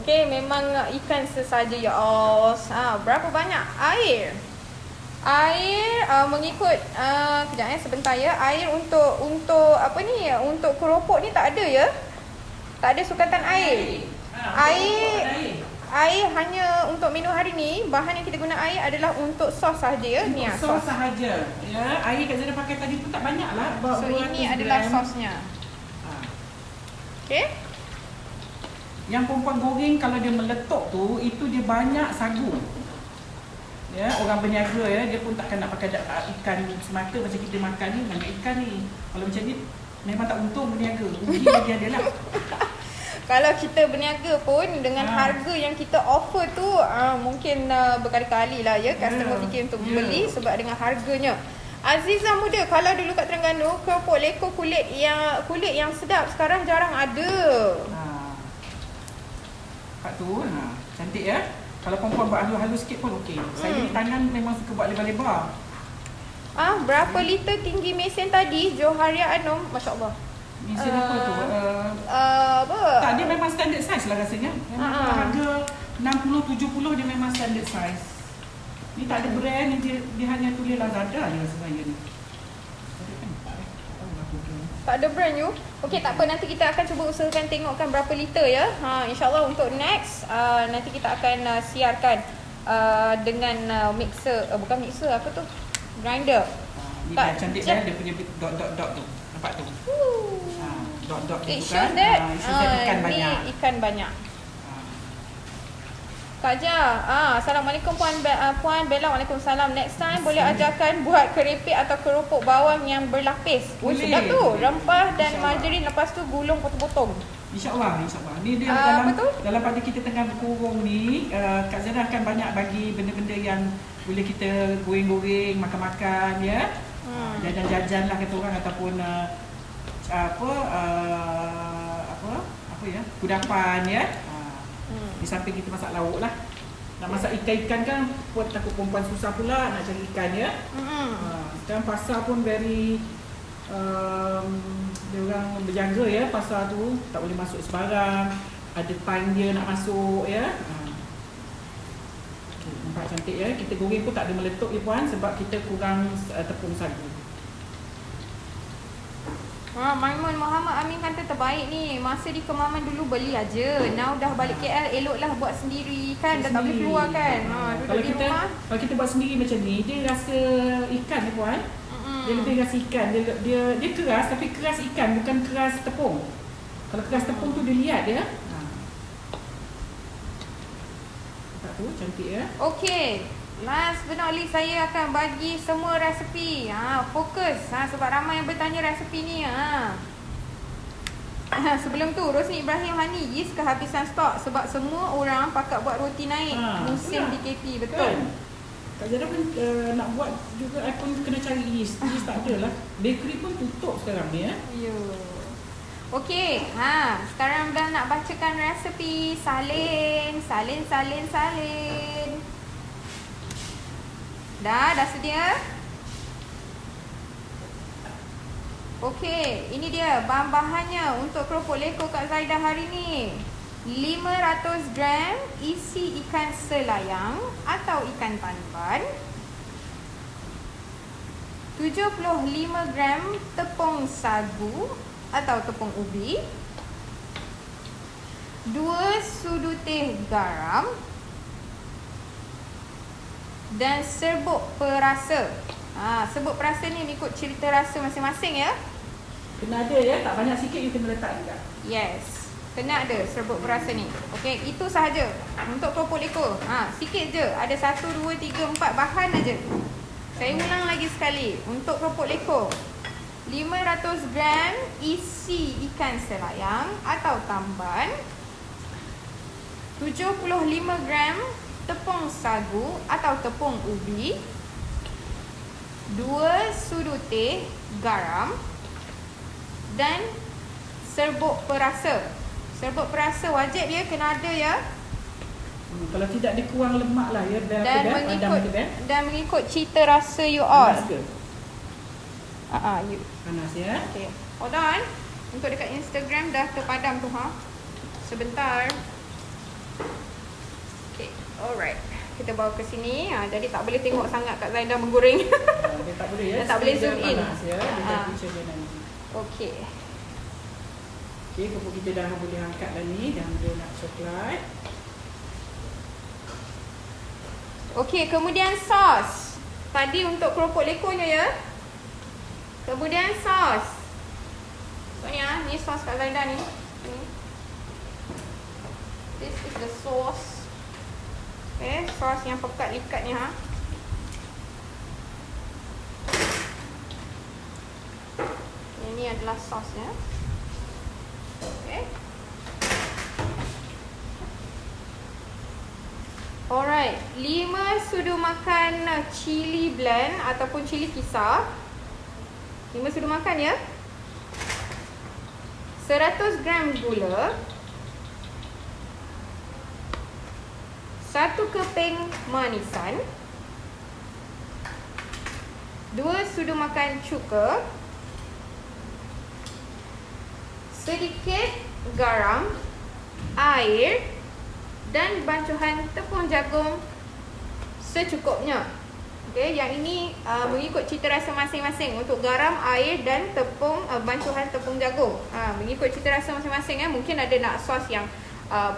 Okey, memang ikan sesaja ya Allah. Berapa banyak air? Mengikut kejap sebentar ya. Air untuk apa ni? Untuk keropok ni tak ada ya. Tak ada sukatan air. Air hanya untuk minum hari ni. Bahan yang kita guna air adalah untuk sos sahaja ya. Ni sos sahaja. Ya, air Kak Zaidah pakai tadi tu tak banyak lah. So ini adalah sosnya. Okey. Yang perempuan goreng kalau dia meletup tu, itu dia banyak sagu. Ya, orang berniaga ya, dia pun takkan nak pakai ikan semata macam kita makan ni, banyak ikan ni. Kalau macam ni memang tak untung berniaga. Rugi lagi adalah. Kalau kita berniaga pun dengan harga yang kita offer tu mungkin berkali-kali lah ya customer fikir untuk membeli sebab dengan harganya. Aziza muda, kalau dulu kat Terengganu keropok leko kulit yang sedap sekarang jarang ada. Kat tu cantik ya. Kalau perempuan buat halus-halus sikit pun okey. Saya ni tangan memang suka buat lebar-lebar. Berapa liter tinggi mesin tadi? Joharia Anom, masya-Allah. Mesin apa tu? Apa? Tak, dia memang standard size lah rasanya. Memang kalau harga 60 70 dia memang standard size. Ni tak ada brand ni, dia hanya tulis Lazada je rasa saya ni. Tak ada brand you. Okey, tak apa, nanti kita akan cuba usahakan tengokkan berapa liter ya. InsyaAllah untuk next nanti kita akan siarkan dengan mixer, bukan mixer, apa tu? Grinder. Ni tak cantik dia punya dot-dot tu. Nampak tu? Dot-dot tu kan. Ikan banyak. Ni ikan banyak. Kak Ja, Assalamualaikum Puan Bella. Waalaikumsalam. Next time boleh ajarkan buat keripik atau keropok bawang yang berlapis. Sedap tu. Rempah dan margarin, lepas tu gulung potong-potong. InsyaAllah. Ni dia dalam pada kita tengah berkurung ni, Kak Zaidah akan banyak bagi benda-benda yang boleh kita goreng-goreng, makan-makan ya. Jajan-jajan lah kata orang, ataupun apa ya, kudapan ya. Di samping kita masak lauk lah. Nak masak ikan-ikan kan buat takut perempuan susah pula nak cari ikan ya. Sekarang pasar pun very dia orang berjaga ya, pasar tu tak boleh masuk sebarang, ada time dia nak masuk ya. Okay, nampak cantik ya. Kita goreng pun tak ada meletup ya puan sebab kita kurang tepung sagu. Maimun Muhammad Amin kata terbaik ni. Masa di Kemaman dulu beli aja. Now dah balik KL, eloklah buat sendiri kan. Dah tak boleh keluar kan. Kalau kita buat sendiri macam ni, dia rasa ikan ni puan. Dia lebih rasa ikan. Dia keras tapi keras ikan, bukan keras tepung. Kalau keras tepung tu dia liat dia. Tak tu cantik ya. Okey. Last but not least, saya akan bagi semua resepi. Fokus sebab ramai yang bertanya resepi ni. Sebelum tu, Rosni Ibrahim Hani, yeast kehabisan stok sebab semua orang pakat buat roti naik musim BKP. Betul kan? Kak Zara pun nak buat juga, I pun kena cari yeast. Yeast tak ada lah. Bakery pun tutup sekarang ni ya. Okey, sekarang Bel nak bacakan resepi. Salin. Dah sedia? Okey, ini dia bahan-bahannya untuk keropok leko Kak Zaidah hari ni. 500 gram isi ikan selayang atau ikan tanban. 75 gram tepung sagu atau tepung ubi. 2 sudu teh garam. Dan serbuk perasa. Serbuk perasa ni ikut cerita rasa masing-masing ya. Kena ada ya, tak banyak sikit you kena letak juga. Yes, kena ada serbuk perasa ni. Okey, itu sahaja untuk keropok leko. Sikit je, ada 1, 2, 3, 4 bahan aja. Saya ulang lagi sekali. Untuk keropok leko, 500 gram isi ikan selayang atau tamban. 75 gram tepung sagu atau tepung ubi. 2 sudu teh garam. Dan serbuk perasa. Serbuk perasa wajib dia kena ada ya. Kalau tidak dia kurang lemak lah ya. Dan mengikut cita rasa you all. Panas ke? Panas ya. Okay, hold on. Untuk dekat Instagram dah terpadam tu sebentar. Okay, alright. Kita bawa ke sini. Jadi tak boleh tengok sangat Kak Zaidah menggoreng. Dia tak boleh ya. Dia tak boleh zoom in. Panas ya. Dia nanti. Okey. Okey, keropok kita dah boleh angkat dah ni. Dah boleh nak coklat. Okey, kemudian sos. Tadi untuk keropok lekonya ya. Kemudian sos. So ni sos Kak Zaidah ni. This is the sauce. Okay, sos yang pekat likat ni Ini adalah sosnya. Okay. Alright, 5 sudu makan cili blend ataupun cili kisar. 5 sudu makan ya. 100 gram gula. 1 keping manisan. 2 sudu makan cuka. Sedikit garam, air dan bancuhan tepung jagung secukupnya. Okey, yang ini mengikut cita rasa masing-masing. Untuk garam, air dan bancuhan tepung jagung. Mengikut cita rasa masing-masing ya. Mungkin ada nak sos yang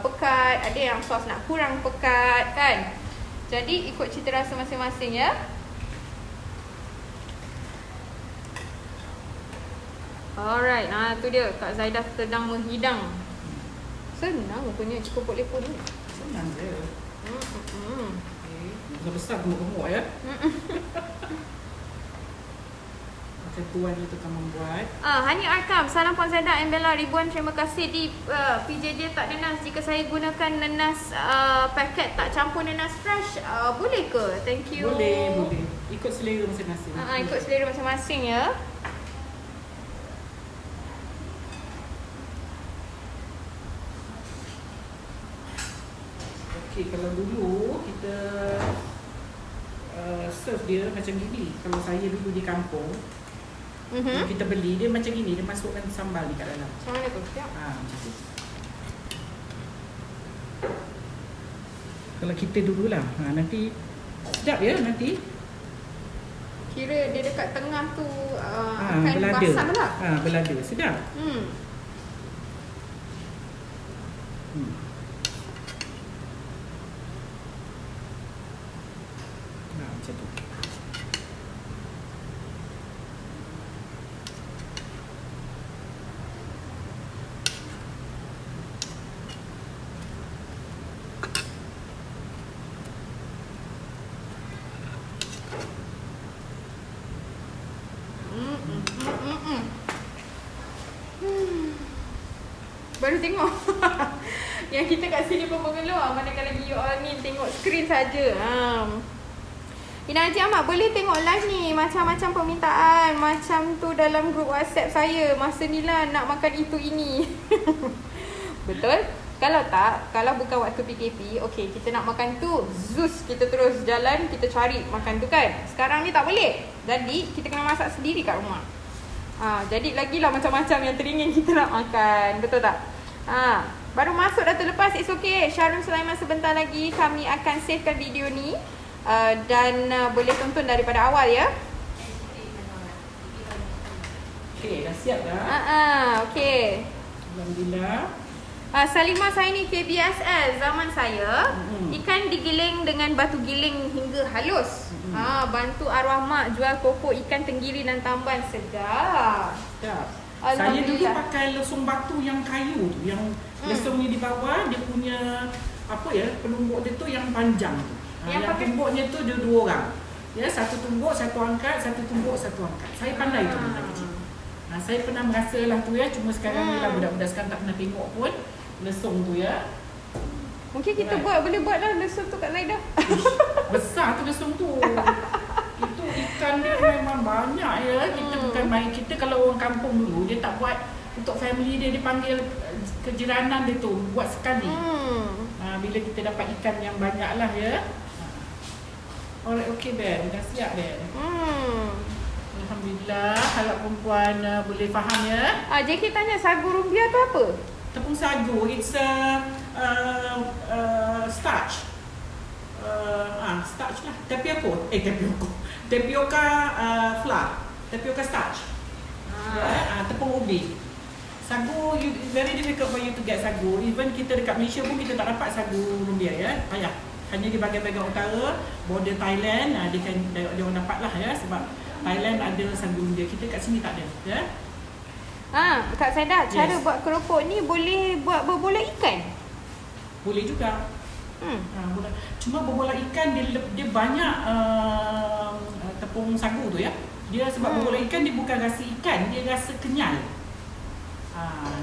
pekat, ada yang sos nak kurang pekat kan. Jadi ikut cita rasa masing-masing ya. Alright, tu dia Kak Zaidah sedang menghidang. Senang rupanya keropok leko ni. Senang je. Besar gemuk-gemuk ya. Macam tuan itu kan membuat. Hani Arkam, salam Puan Zaidah and Bella, ribuan terima kasih. Di PJJ tak nenas. Jika saya gunakan nenas paket tak campur nenas fresh, boleh ke? Thank you. Boleh. Ikut selera masing-masing. Ikut selera masing-masing ya. Okey, kalau dulu kita serve dia macam gini. Kalau saya dulu di kampung, kita beli dia macam gini, dia masukkan sambal ni kat dalam. Macam mana tu? Siap. Macam tu. Kalau kita dululah, nanti sedap ya nanti. Kira dia dekat tengah tu akan belada. basah lah. Belada, sedap. Macam tu. Baru tengok. Yang kita kat sini pun mengeluh. Manakala you all ni tengok skrin saja. Ina Haji Ahmad, boleh tengok live ni macam-macam permintaan. Macam tu dalam grup WhatsApp saya. Masa ni lah nak makan itu ini. Betul? Kalau tak, kalau bukan waktu PKP, okey, kita nak makan tu, Zeus, kita terus jalan, kita cari makan tu kan. Sekarang ni tak boleh. Jadi, kita kena masak sendiri kat rumah. Jadi lagilah macam-macam yang teringin kita nak makan. Betul tak? Baru masuk dah terlepas, it's okay. Sharon Sulaiman sebentar lagi kami akan savekan video ni. Dan boleh tonton daripada awal ya. Okay, dah siap dah. Okay. Alhamdulillah. Salimah, saya ni KBSL. Zaman saya ikan digiling dengan batu giling hingga halus. Bantu arwah mak jual kopok ikan tenggiri dan tamban. Sedap. Saya dulu pakai lesung batu yang kayu tu, yang lesungnya di bawah, dia punya apa ya, penumbuk dia tu yang panjang tu. Yang tumbuknya tu dia 2 orang. Ya, satu tumbuk, satu angkat, satu tumbuk, satu angkat. Saya pandai tu masa kecil. Saya pernah merasa lah tu ya, cuma sekarang ni lah budak-budak sekarang tak pernah tengok pun lesung tu ya. Mungkin kita boleh buat lah lesung tu kat Zaidah. Besar tu lesung tu. Itu ikan dia memang banyak ya. Kita bukan main, kita kalau orang kampung dulu dia tak buat untuk family dia, dia panggil kejiranan dia tu buat sekali. Bila kita dapat ikan yang banyak lah ya. Alright, okay Ben, dah siap Ben. Alhamdulillah, harap perempuan boleh faham ya. JK tanya sagu rumbia tu apa? Tepung sagu, it's starch. Starch lah. Tapioca flour. Tapioca starch. Tepung ubi. Sagu, very difficult for you to get sagu. Even kita dekat Malaysia pun kita tak dapat sagu rumbia ya. Payah. Hanya di bahagian-bahagian utara, border Thailand, dia orang dapat lah ya. Sebab Thailand ada sagu rumbia. Kita kat sini tak ada ya. Kak Zaidah, cara buat keropok ni boleh buat berbola ikan? Boleh juga. Cuma berbola ikan dia banyak tepung sagu tu ya. Dia sebab berbola ikan dia bukan rasa ikan, dia rasa kenyal.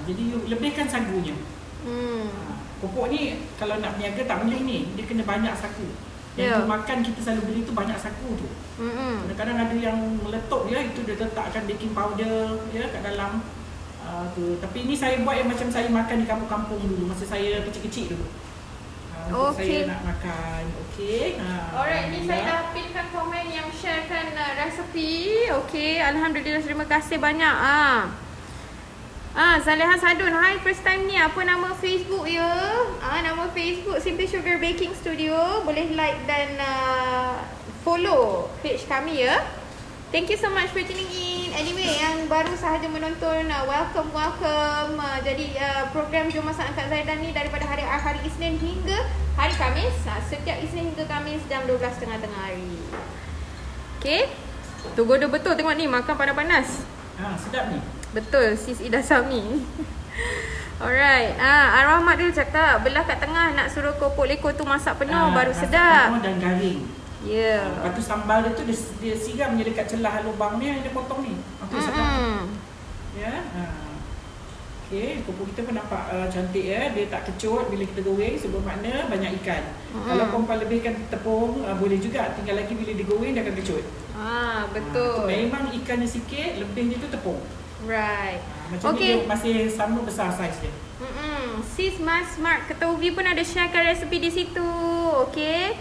Jadi lebihkan sagunya. Kopok ni kalau nak berniaga tak boleh ni, dia kena banyak sagu. Yang makan kita selalu beli tu banyak sagu tu. Kadang-kadang ada yang meletup ya, itu dia letakkan baking powder ya kat dalam tu. Tapi ni saya buat yang macam saya makan di kampung-kampung dulu masa saya kecil-kecil dulu. Untuk saya nak makan. Okey. Alright, ni saya dah pinkan komen yang sharekan resepi. Okey, alhamdulillah, terima kasih banyak. Zaleha Sadun, hi, first time ni, apa nama Facebook ya? Nama Facebook Simply Sugar Baking Studio. Boleh like dan follow page kami ya. Thank you so much for tuning in. Anyway, yang baru sahaja menonton, welcome. Jadi program Jom Masak Kak Zaidah ni daripada hari Isnin hingga hari Khamis. Setiap Isnin hingga Khamis jam 12.30 tengah hari. Okay, tu goda betul tengok ni, makan panas-panas. Sedap ni. Betul, sis Ida Sami. Alright. Arwah mak dia cakap belah kat tengah, nak suruh kopok leko tu masak penuh baru sedap. Penuh dan garing. Ya. Lepas tu sambal dia tu dia siram je dekat celah lubang ni yang dia potong ni. Itu sedap. Ya. Okey, kopok kita pun nampak cantik ya. Dia tak kecut bila kita goreng, sebab makna banyak ikan. Kalau perempuan lebihkan tepung, boleh juga. Tinggal lagi bila digoreng dia akan kecut. Betul. Memang ikannya sikit, lebihnya tu tepung. Right. Macam ni dia masih sama besar saiz dia. Sis Mas Smart Ketovi pun ada sharekan resepi di situ. Okay.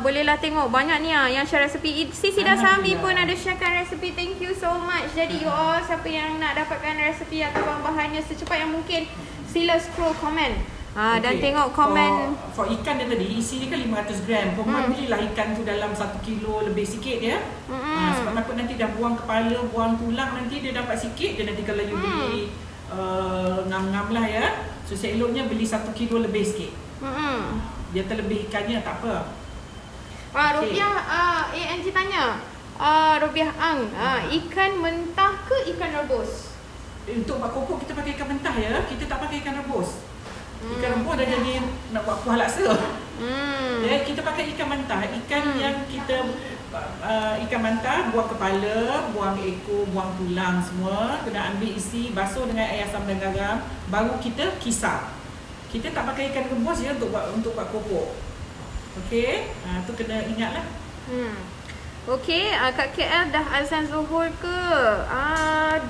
Bolehlah tengok banyak ni yang share resepi. Sis Ida Sami pun ada sharekan resepi. Thank you so much. Jadi you all, siapa yang nak dapatkan resepi atau bahan-bahannya secepat yang mungkin, sila scroll komen. Dan tengok komen. For ikan dia tadi, isi dia kan 500 gram. Perempuan belilah ikan tu dalam 1 kilo lebih sikit ya. Sebab takut nanti dah buang kepala, buang tulang, nanti dia dapat sikit. Dia nanti kalau you beli ngam-ngam lah ya. So seeloknya beli 1 kilo lebih sikit. Dia terlebih ikannya tak apa. Rupiah ANG tanya. Rupiah Ang, ikan mentah ke ikan rebus? Untuk buat kopok kita pakai ikan mentah ya. Kita tak pakai ikan rebus. Ikan rebus dah jadi nak buat kuah laksa. Ya, kita pakai ikan mentah. Ikan yang kita ikan mentah, buang kepala, buang ekor, buang tulang semua. Kena ambil isi, basuh dengan air asam dan garam. Baru kita kisar. Kita tak pakai ikan rebus ya untuk buat kopok. Okey, tu kena ingatlah. Okey, kat KL dah azan Zuhur ke?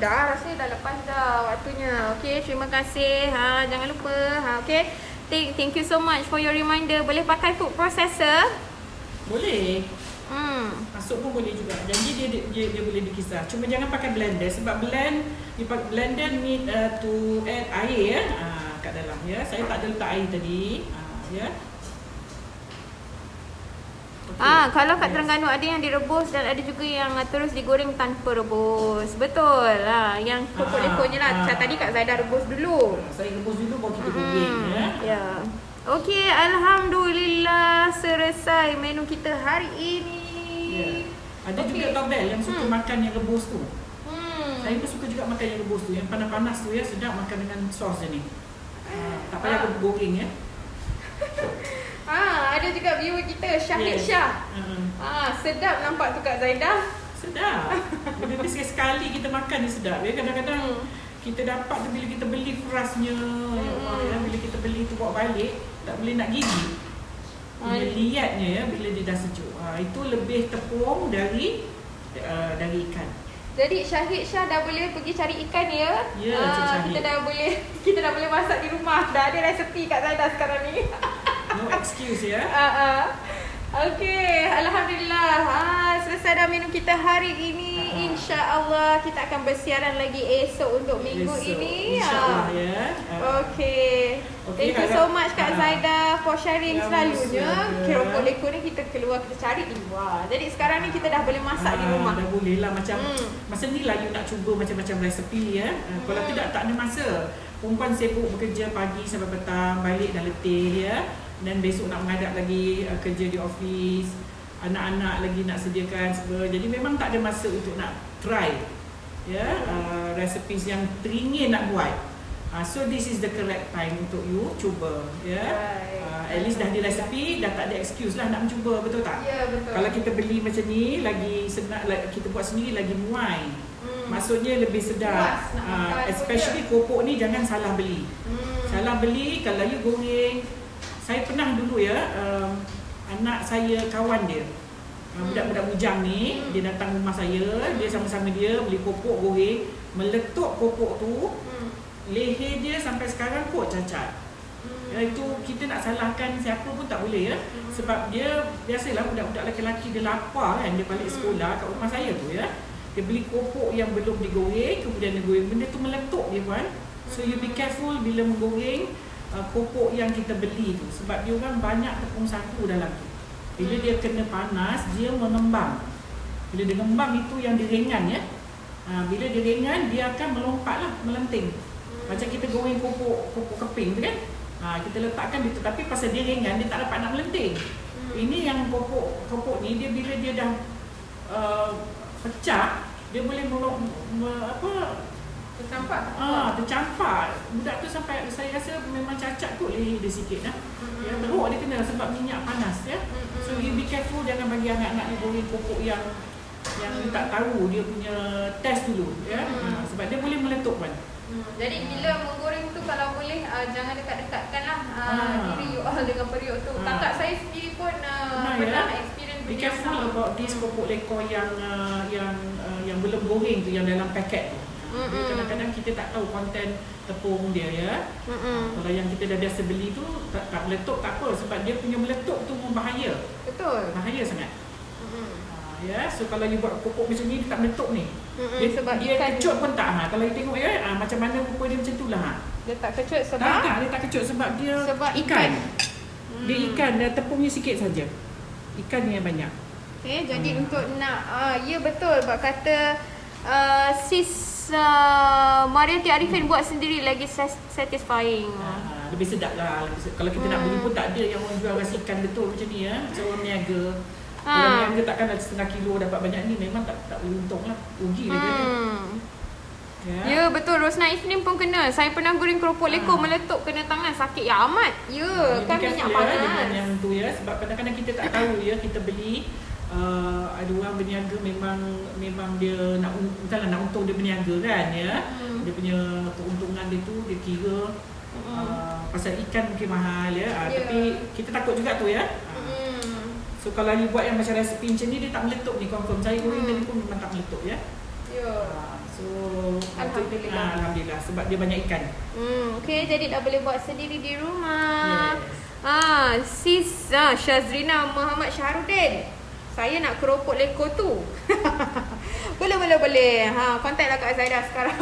Dah, rasanya dah lepas dah waktunya. Okey, terima kasih. Jangan lupa. Okey. Thank you so much for your reminder. Boleh pakai food processor? Boleh. Masuk pun boleh juga. Jadi dia boleh dikisar. Cuma jangan pakai blender sebab blender need to add air kat dalam ya. Saya tak ada letak air tadi. Ya. Kalau kat Terengganu ada yang direbus dan ada juga yang terus digoreng tanpa rebus. Betul. Yang kopok lekonya lah. Tadi Kak Zaidah rebus dulu. Saya rebus dulu baru kita goreng ya. Ya. Okey, alhamdulillah selesai menu kita hari ini. Ya. Ada juga Tabel yang suka makan yang rebus tu. Saya pun suka juga makan yang rebus tu. Yang panas-panas tu ya, sedap makan dengan sos je ni. Tak payah goreng ya. Ada juga viewer kita Syahid Shah. Sedap nampak tu Kak Zaidah. Sedap. Bila sekali kita makan ni sedap. Ya, kadang-kadang kita dapat tu bila kita beli frasnya. Bila kita beli tu bawa balik, tak boleh nak gigit. Dia liatnya ya bila dia dah sejuk. Itu lebih tepung dari ikan. Jadi Syahid Shah dah boleh pergi cari ikan ya. Ya, Cik Syahid. Kita dah boleh masak di rumah. Dah ada resepi Kak Zaidah sekarang ni. No excuse ya. Okey, alhamdulillah. Selesai dah menu kita hari ini. InsyaAllah kita akan bersiaran lagi esok untuk minggu ini. InsyaAllah ya. Okey. Thank you so much Kak Zaidah for sharing selalunya. Keropok lekor ni kita keluar, kita cari di luar. Jadi sekarang ni kita dah boleh masak di rumah. Dah boleh lah macam masa ni lah you nak cuba macam-macam resepi ya. Kalau tidak tak ada masa. Perempuan sibuk bekerja pagi sampai petang, balik dah letih ya. Dan besok nak menghadap lagi kerja di office, anak-anak lagi nak sediakan semua. Jadi memang tak ada masa untuk nak try ya recipes yang teringin nak buat. So this is the correct time untuk you cuba ya. At least dah ada resepi, dah tak ada excuse lah nak mencuba, betul tak? Ya, betul. Kalau kita beli macam ni lagi senang, kita buat sendiri lagi muai. Maksudnya lebih sedap. Especially kopok ni jangan salah beli. Salah beli kalau you goreng. Saya pernah dulu ya, anak saya kawan dia, budak-budak bujang ni, dia datang rumah saya, dia sama-sama dia beli kopok goreng, meletup kopok tu, leher dia sampai sekarang kot cacat. Itu kita nak salahkan siapa pun tak boleh ya. Sebab dia, biasalah budak-budak lelaki dia lapar kan, dia balik sekolah kat rumah saya tu ya. Dia beli kopok yang belum digoreng, kemudian dia goreng, benda tu meletup dia kan. So you be careful bila menggoreng kopok yang kita beli tu. Sebab dia orang banyak tepung sagu dalam tu. Bila dia kena panas, dia mengembang. Bila dia mengembang itu yang dia ringan ya. Bila dia ringan, dia akan melompat lah, melenting. Macam kita goreng kopok keping tu kan. Kita letakkan di tu, tapi pasal dia ringan, dia tak dapat nak melenting. Ini yang kopok ni, dia bila dia dah pecah, dia boleh tercampak. Budak tu sampai saya rasa memang cacat kot leher dia sikit ya. Teruk dia kena sebab minyak panas ya. So you be careful, jangan bagi anak-anak ni goreng kopok yang tak tahu dia punya test dulu ya. Sebab dia boleh meletup kan. Jadi bila menggoreng tu kalau boleh jangan dekat-dekatkanlah diri you all dengan periuk tu. Kakak saya sendiri pun pernah experience. Be careful about this kopok lekor yang belum goreng tu, yang dalam paket tu. Jadi kadang-kadang kita tak tahu konten tepung dia ya. Kalau yang kita dah biasa beli tu tak meletup tak apa, sebab dia punya meletup tu membahaya. Betul. Bahaya sangat. Ya, so kalau you buat kopok macam ni dia tak meletup ni. Sebab dia ikan kecut pun tak. Kalau you tengok ya, macam mana rupa dia macam tu lah. dia tak kecut sebab Dia tak kecut sebab dia ikan. Dia ikan dan tepungnya sikit saja. Ikan yang banyak. Okay, jadi untuk nak ya betul bab kata sis Marianti Arifin buat sendiri lagi satisfying. Lebih sedap lah. Kalau kita nak beli pun tak ada yang orang jual rasa ikan betul macam ni ya. Macam orang niaga. Kalau niaga takkan ada setengah kilo dapat banyak ni. Memang tak boleh untung lah. Rugi lagi tu. Ya betul, Rosna Isnin pun kena. Saya pernah goreng keropok lekor meletup kena tangan, sakit ya amat. Kan minyak panas. Dengan yang tu ya, sebab kadang-kadang kita tak tahu ya, kita beli ada orang berniaga memang dia bukanlah nak untung dia berniaga kan ya. Dia punya keuntungan dia tu dia kira pasal ikan mungkin mahal ya. Tapi kita takut juga tu ya. So kalau you buat yang macam resepi macam ni dia tak meletup ni confirm. Saya goreng tadi pun memang tak meletup ya. So Alhamdulillah sebab dia banyak ikan. Okay, jadi dah boleh buat sendiri di rumah. Sis Syazrina Muhammad Syahrudin, saya nak keropok lekor tu. boleh. Contact lah Kak Zaidah sekarang.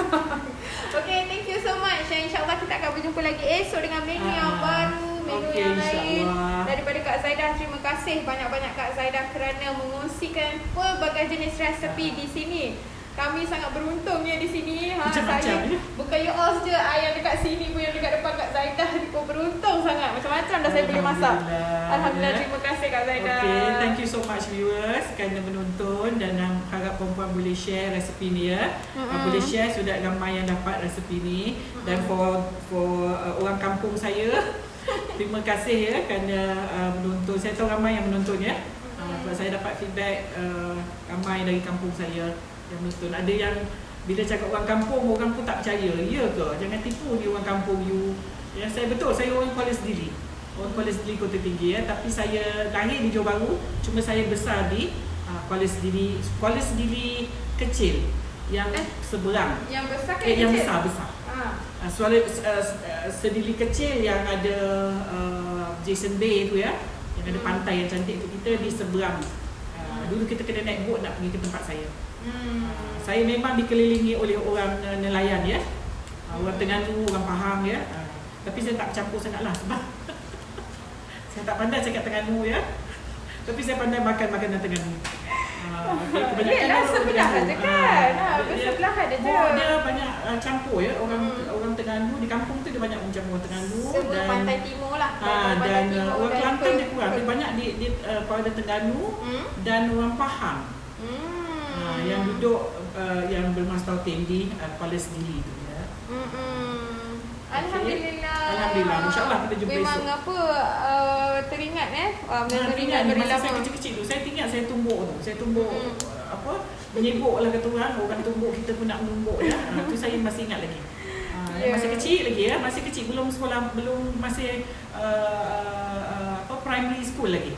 Okay, thank you so much. InsyaAllah kita akan berjumpa lagi esok dengan menu yang baru, menu yang lain daripada Kak Zaidah. Terima kasih banyak-banyak Kak Zaidah kerana mengongsikan pelbagai jenis resepi di sini. Kami sangat beruntung ya di sini. Saya bukan you all saja, yang dekat sini pun, yang dekat depan Kak Zaidah pun beruntung sangat. Macam-macam dah saya boleh masak. Alhamdulillah, terima kasih Kak Zaidah. Okay, thank you so much viewers kerana menonton dan harap perempuan boleh share resepi ni ya. Boleh share sudah ramai yang dapat resepi ni. Dan for orang kampung saya, terima kasih ya kerana menonton. Saya tahu ramai yang menonton ya. Sebab saya dapat feedback ramai dari kampung saya yang menonton. Ada yang bila cakap orang kampung, orang pun tak percaya. Ya ke? Jangan tipu ni orang kampung you. Ya, saya betul, saya orang Kuala Sendiri. Orang Kuala Sendiri Kota Tinggi ya. Tapi saya lahir di Johor Bahru, cuma saya besar di Kuala Sendiri. Kuala Sendiri kecil yang seberang. Yang besar ke yang besar. Sendiri kecil yang ada Jason Bay tu ya. Yang ada pantai yang cantik tu, kita di seberang. Dulu kita kena naik boat nak pergi ke tempat saya. Saya memang dikelilingi oleh orang nelayan ya. Orang Terengganu, orang Pahang ya. Tapi saya tak campur sangatlah sebab saya tak pandai cakap Terengganu ya. Tapi saya pandai makan makanan Terengganu. Yelah, sebelah aja kan. Sebelah ada je. Dia banyak campur ya. Orang Terengganu di kampung tu dia banyak campur Terengganu dan pantai timur lah. Dan orang Kelantan dia kurang. Dia banyak di pada Terengganu dan orang Pahang. Yang duduk yang bermastautin di Kuala Sendiri tu ya. Alhamdulillah. Alhamdulillah. InsyaAllah kita jumpa memang esok. Apa teringat teringat dari masa saya kecil-kecil tu. Saya ingat saya tumbuk tu. Saya tumbuk menyibuk lah kata orang tumbuk kita pun nak menumbuk ya. Tu saya masih ingat lagi. Masa kecil lagi ya. Masa kecil belum sekolah, belum masih primary school lagi.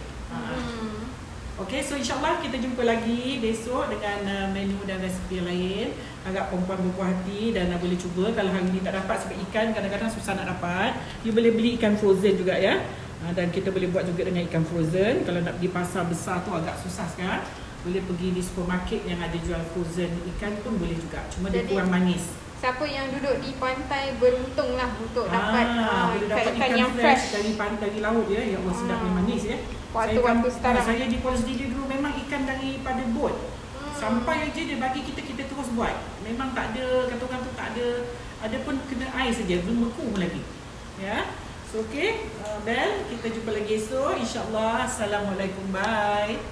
Okay, so insyaAllah kita jumpa lagi besok dengan menu dan resepi lain. Harap perempuan berpuas hati dan boleh cuba. Kalau hari ni tak dapat sebab ikan kadang-kadang susah nak dapat, you boleh beli ikan frozen juga ya. Dan kita boleh buat juga dengan ikan frozen. Kalau nak pergi pasar besar tu agak susah sekarang. Boleh pergi di supermarket yang ada jual frozen ikan pun boleh juga. Cuma dia kurang manis. Siapa yang duduk di pantai beruntung lah untuk dapat ikan yang fresh dari pantai, dari laut ya. Ya Allah, sedap dan manis ya. Waktu-waktu sekarang saya di Kuala Sendiri dulu memang ikan daripada bot. Sampai aja dia bagi kita terus buat. Memang tak ada, kata orang tu tak ada pun kena air saja, belum beku pun lagi. Ya. So okay, Bel, kita jumpa lagi esok insya-Allah. Assalamualaikum, bye.